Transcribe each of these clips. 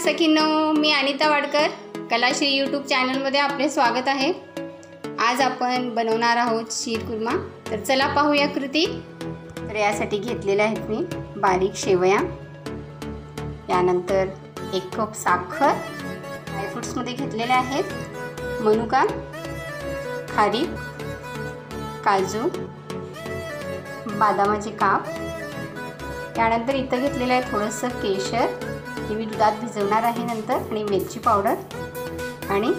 सखींनो, मी Anita Wadkar Kalashree YouTube चॅनलमध्ये आपले स्वागत आहे। आज आपण बनवणार आहोत शीरकुर्मा। तर चला पाहूया कृती। तर यासाठी घेतलेल्या आहेत मी बारीक शेवया, यानंतर 1 कप साखर, ड्रायफ्रुट्स मध्ये घेतलेले आहेत मनुका, खारीक, काजू, बदामाचे काप, त्यानंतर इथं घेतलेलं आहे थोडंसं केशर, हे मी दुधात भिजवणार आहे नंतर, आणि वेलची पावडर आणि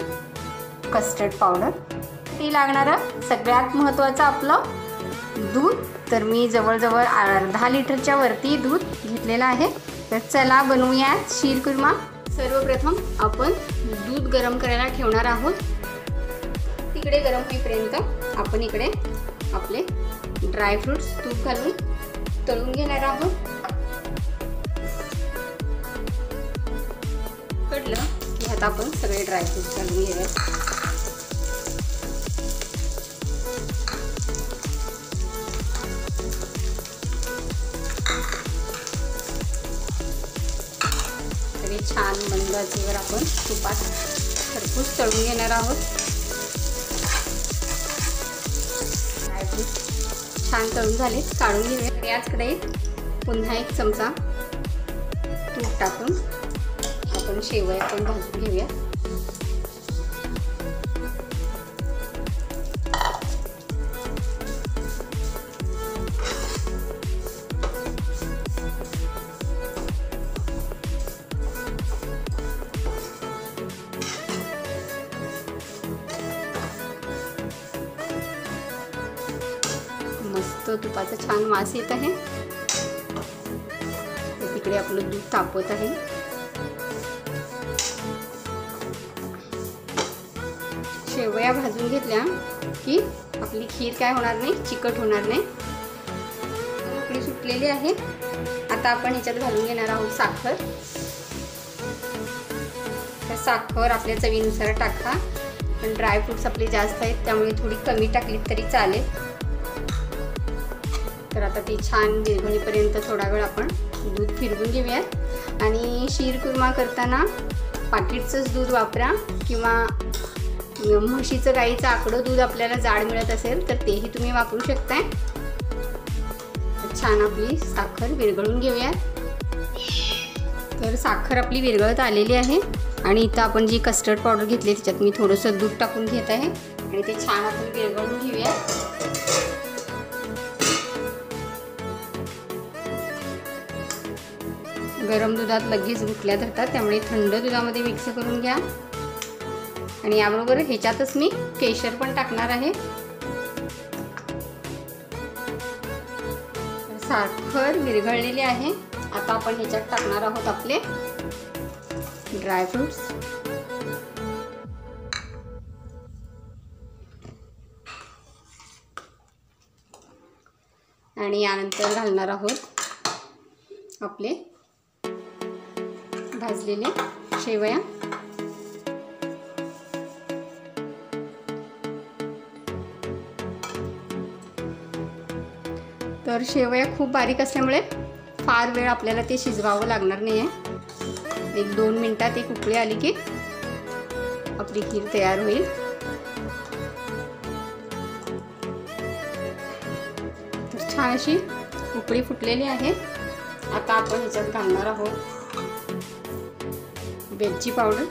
कस्टर्ड पावडर। ती लागणारं सगळ्यात महत्त्वाचं आपलं दूध। तर मी जवळजवळ अर्धा लिटरच्या वरती दूध घेतलेलं आहे। तर चला बनवूया शीरकुर्मा। सर्वप्रथम आपण दूध गरम करायला ठेवणार आहोत। तिकडे गरम होईपर्यंत आपण इकडे आपले ड्रायफ्रुट्स तूप घालून तळून घेणार आहोत। कडलं की आता आपण सगळे ड्रायफ्रुट्स घालून घेऊया। तरी छान मंद आचेवर आपण तुपात खरपूस तळून घेणार आहोत। ड्रायफ्रुट्स छान तळून झाले, काढून घेऊया। याच कढईत पुन्हा 1 चमचा तूप टाकून आपण शेवया पण भाजून घेऊया। मस्त तुपाचा छान वास येत आहे। तिकडे आपलं दूध तापत आहे। शेवया भाजून घेतल्या की आपली खीर काय होणार नाही, चिकट होणार नाही। उकळी सुटलेली आहे। आता आपण ह्याच्यात घालून घेणार आहोत साखर। तर साखर आपल्या चवीनुसार टाका, पण ड्रायफ्रुट्स आपले जास्त आहेत त्यामुळे थोडी कमी टाकली तरी चालेल। तर आता ती छान विरघळीपर्यंत थोडा वेळ आपण दूध फिरवून घेऊयात। आणि शीरकुर्मा करताना पाकिटचंच दूध वापरा, किंवा म्हशीचं गाईचं आकडं दूध आपल्याला जाड मिळत असेल तर तेही तुम्ही वापरू शकताय। छान आपली साखर विरघळून घेऊयात। तर साखर आपली विरघळत आलेली आहे, आणि इथं आपण जी कस्टर्ड पावडर घेतली त्याच्यात मी थोडंसं दूध टाकून घेत आहे, आणि ते छान आपण विरघळून घेऊयात। गरम दुधात लगेच गुठल्या धरतात, त्यामुळे थंड दुधामध्ये मिक्स करून घ्या। आणि याबरोबर ह्याच्यातच मी केशर पण टाकणार आहे। साखर विरघळलेली आहे। आता आपण ह्याच्यात टाकणार आहोत आपले ड्रायफ्रुट्स। आणि यानंतर घालणार आहोत आपले भाजलेले शेवया। तर शेवया खूप बारीक असल्यामुळे फार वेळ आपल्याला ते शिजवावं लागणार नाही आहे। 1-2 मिनिटात एक उकळी आली की आपली खीर तयार होईल। तर छान अशी उकळी फुटलेली आहे। आता आपण ह्याच्यात घालणार आहोत वेलची पावडर,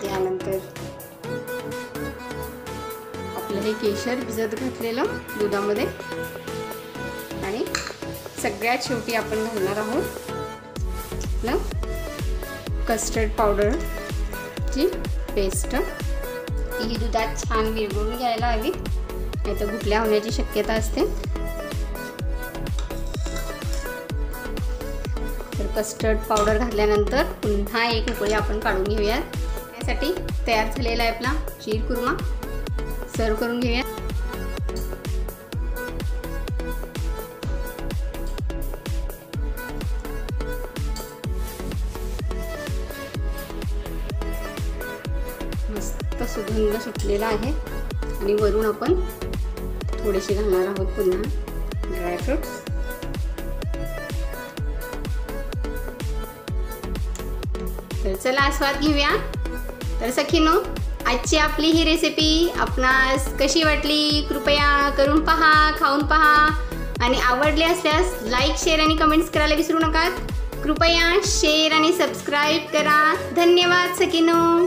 यानंतर आपलं हे केशर भिजत घातलेलं दुधामध्ये, आणि सगळ्यात शेवटी आपण घालणार आहोत आपलं कस्टर्ड पावडरची पेस्ट। ही दुधात छान विरघळून घ्यायला हवी, नाही तर गुठल्या होण्याची शक्यता असते। तर कस्टर्ड पावडर घातल्यानंतर पुन्हा 1 उकळी आपण काढून घेऊया। यासाठी तयार झालेला आहे आपला शीरकुर्मा। सर्व करून घेऊया। मस्त सुगंध सुटलेला आहे, आणि वरून आपण थोडेसे घालणार आहोत पुन्हा ड्रायफ्रुट्स। तर चला आस्वाद घेऊया। तर सखींनो, आजची आपली ही रेसिपी आपणास कशी वाटली कृपया करून पहा, खाऊन पहा आणि आवडले असल्यास लाईक, शेअर आणि कमेंट्स करायला विसरू नका। कृपया शेअर आणि सबस्क्राईब करा। धन्यवाद सखींनो।